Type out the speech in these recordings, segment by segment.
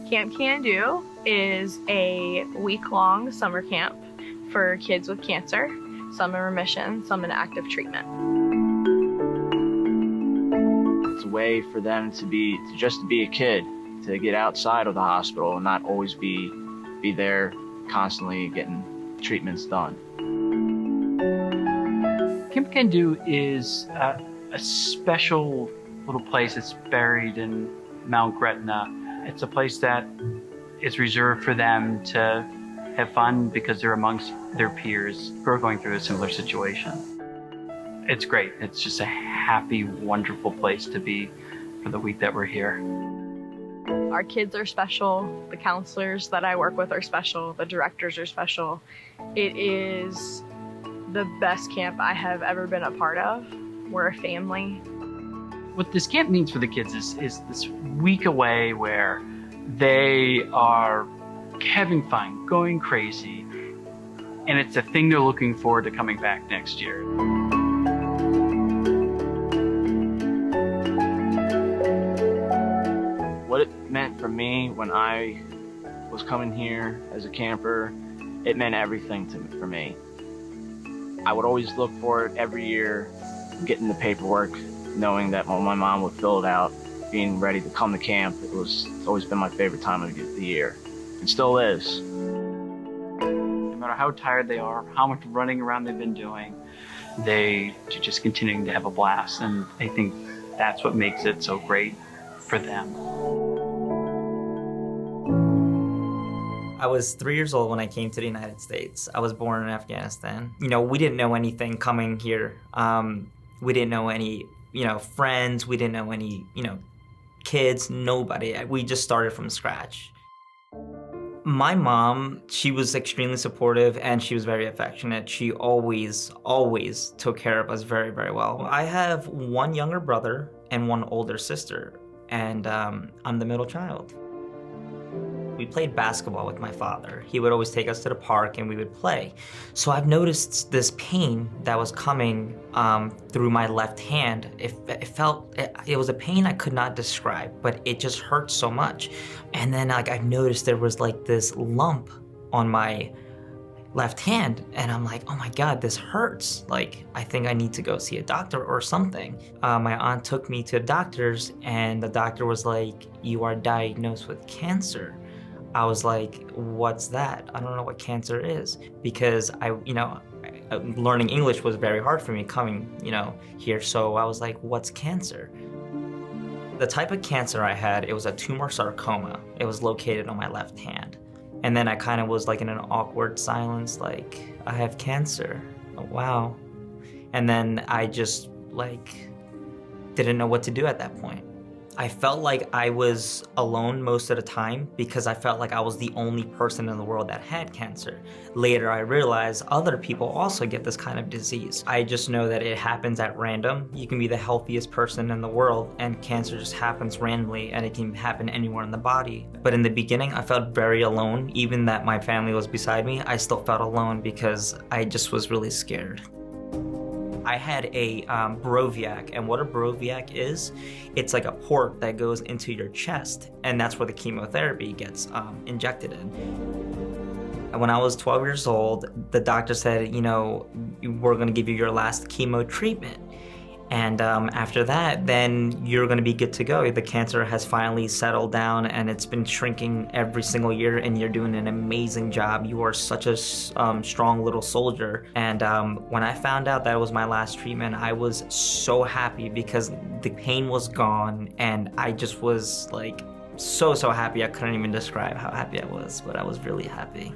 Camp Can Do is a week-long summer camp for kids with cancer, some in remission, some in active treatment. It's a way for them to be a kid, to get outside of the hospital and not always be there constantly getting treatments done. Camp Can Do is a special little place that's buried in Mount Gretna. It's a place that is reserved for them to have fun because they're amongst their peers who are going through a similar situation. It's great. It's just a happy, wonderful place to be for the week that we're here. Our kids are special. The counselors that I work with are special. The directors are special. It is the best camp I have ever been a part of. We're a family. What this camp means for the kids is this week away where they are having fun, going crazy, and it's a thing they're looking forward to coming back next year. What it meant for me when I was coming here as a camper, it meant everything for me. I would always look for it every year, getting the paperwork, knowing that when my mom would fill it out, being ready to come to camp. It's always been my favorite time of the year. It still is. No matter how tired they are, how much running around they've been doing, they're just continuing to have a blast. And I think that's what makes it so great for them. I was 3 years old when I came to the United States. I was born in Afghanistan. We didn't know anything coming here. We didn't know any, friends. We didn't know any, kids, nobody. We just started from scratch. My mom, she was extremely supportive and she was very affectionate. She always took care of us very, very well. I have one younger brother and one older sister, and I'm the middle child. We played basketball with my father. He would always take us to the park and we would play. So I've noticed this pain that was coming through my left hand. It was a pain I could not describe, but it just hurt so much. And then I've noticed there was this lump on my left hand, and I'm like, oh my God, this hurts. I think I need to go see a doctor or something. My aunt took me to the doctors, and the doctor was like, you are diagnosed with cancer. I was like, what's that? I don't know what cancer is, because learning English was very hard for me coming, here. So I was like, what's cancer? The type of cancer I had, it was a tumor sarcoma. It was located on my left hand. And then I kind of was in an awkward silence, I have cancer. Oh, wow. And then I just didn't know what to do at that point. I felt like I was alone most of the time because I felt like I was the only person in the world that had cancer. Later, I realized other people also get this kind of disease. I just know that it happens at random. You can be the healthiest person in the world and cancer just happens randomly, and it can happen anywhere in the body. But in the beginning, I felt very alone. Even that my family was beside me, I still felt alone because I just was really scared. I had a Broviac, and what a Broviac is, it's like a port that goes into your chest, and that's where the chemotherapy gets injected in. When I was 12 years old, the doctor said, we're gonna give you your last chemo treatment. And after that, then you're gonna be good to go. The cancer has finally settled down and it's been shrinking every single year, and you're doing an amazing job. You are such a strong little soldier. And when I found out that it was my last treatment, I was so happy because the pain was gone, and I just was so happy. I couldn't even describe how happy I was, but I was really happy.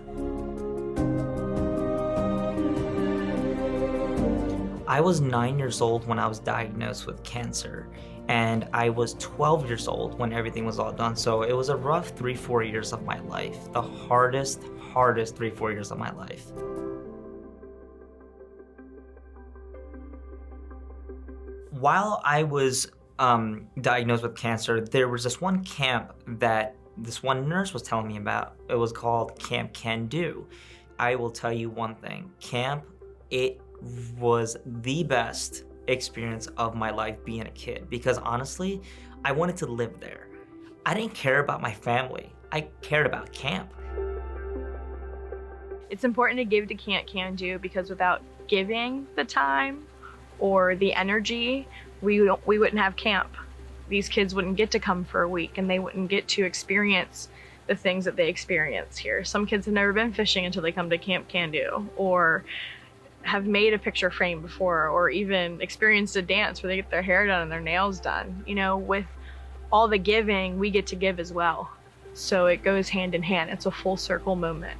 I was 9 years old when I was diagnosed with cancer, and I was 12 years old when everything was all done. So it was a rough 3-4 years of my life, the hardest 3-4 years of my life. While I was diagnosed with cancer, there was this one camp that this one nurse was telling me about. It was called Camp Can Do. I will tell you one thing, it was the best experience of my life being a kid, because honestly, I wanted to live there. I didn't care about my family. I cared about camp. It's important to give to Camp Can Do because without giving the time or the energy, we wouldn't have camp. These kids wouldn't get to come for a week and they wouldn't get to experience the things that they experience here. Some kids have never been fishing until they come to Camp Can Do, or have made a picture frame before, or even experienced a dance where they get their hair done and their nails done. You know, with all the giving, we get to give as well. So it goes hand in hand. It's a full circle moment.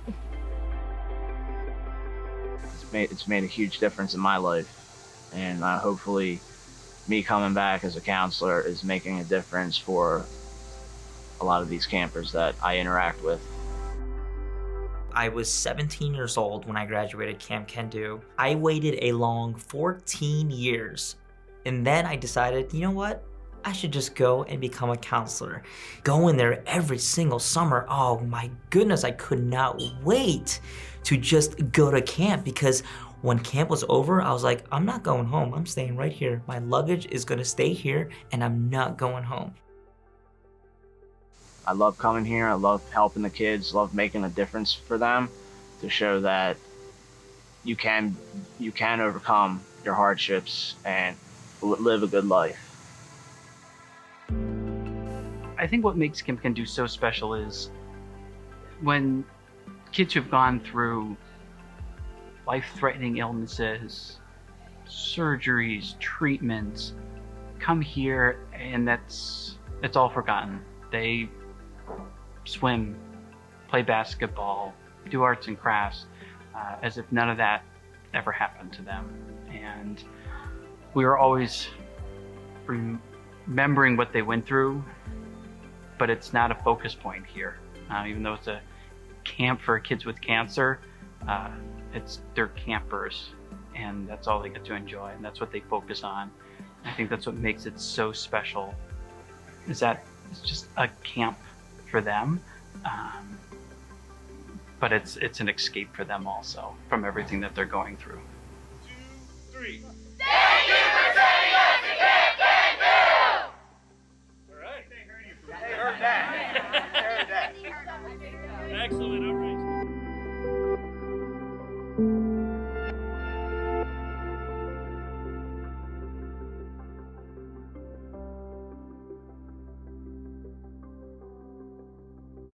It's made a huge difference in my life, and hopefully me coming back as a counselor is making a difference for a lot of these campers that I interact with. I was 17 years old when I graduated Camp Can Do. I waited a long 14 years, and then I decided, you know what? I should just go and become a counselor. Go in there every single summer. Oh my goodness, I could not wait to just go to camp, because when camp was over, I was like, I'm not going home. I'm staying right here. My luggage is gonna stay here and I'm not going home. I love coming here. I love helping the kids, love making a difference for them, to show that you can overcome your hardships and live a good life. I think what makes Camp Can Do so special is when kids who've gone through life-threatening illnesses, surgeries, treatments, come here and it's all forgotten. They swim, play basketball, do arts and crafts, as if none of that ever happened to them. And we were always remembering what they went through, but it's not a focus point here. Even though it's a camp for kids with cancer, they're campers, and that's all they get to enjoy, and that's what they focus on. I think that's what makes it so special, is that it's just a camp for them, but it's an escape for them also from everything that they're going through. 2, 3. Thank you for sending us to Camp Can Do! All right. They heard that. They heard that. Excellent. All right.